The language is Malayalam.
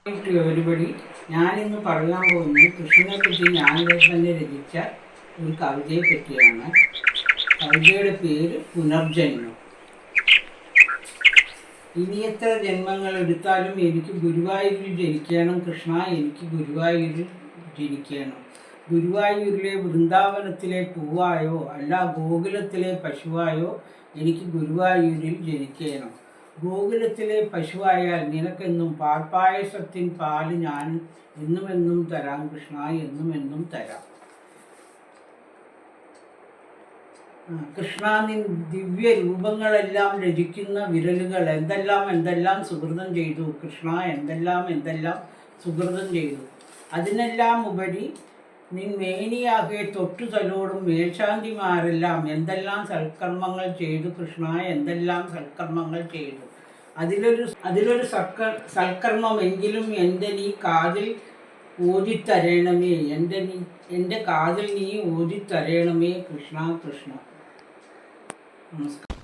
ഒരുപടി ഞാനിന്ന് പറയാൻ പോകുന്നത് കൃഷ്ണനെ പറ്റി തന്നെ രചിച്ച ഒരു കവിതയെ പറ്റിയാണ്. കവിതയുടെ പേര് പുനർജന്മം. ഇനി എത്ര ജന്മങ്ങൾ എടുത്താലും എനിക്ക് ഗുരുവായൂരിൽ ജനിക്കണം കൃഷ്ണ, എനിക്ക് ഗുരുവായൂരിൽ ജനിക്കണം. ഗുരുവായൂരിലെ വൃന്ദാവനത്തിലെ പൂവായോ അല്ല ഗോകുലത്തിലെ പശുവായോ എനിക്ക് ഗുരുവായൂരിൽ ജനിക്കണം. ഗോകുലത്തിലെ പശുവായാൽ നിനക്കെന്നും പാൽപ്പായസത്തിൻ പാല് ഞാൻ എന്നുമെന്നും തരാം കൃഷ്ണ, എന്നുമെന്നും തരാം. കൃഷ്ണ, നിൻ ദിവ്യ രൂപങ്ങളെല്ലാം രചിക്കുന്ന വിരലുകൾ എന്തെല്ലാം എന്തെല്ലാം സുഹൃതം ചെയ്തു കൃഷ്ണ, എന്തെല്ലാം എന്തെല്ലാം സുഹൃതം ചെയ്തു. അതിനെല്ലാം ഉപരി നിൻ മേനിയാകെ തൊട്ടു തലോടും മേൽശാന്തിമാരെല്ലാം എന്തെല്ലാം സൽക്കർമ്മങ്ങൾ ചെയ്തു കൃഷ്ണ, എന്തെല്ലാം സൽക്കർമ്മങ്ങൾ ചെയ്തു. അതിലൊരു സൽക്കർമ്മമെങ്കിലും എൻ്റെ നീ കാതിൽ ഓതിത്തരേണമേ, എൻ്റെ കാതിൽ നീ ഓതിത്തരേണമേ കൃഷ്ണ കൃഷ്ണ. നമസ്കാരം.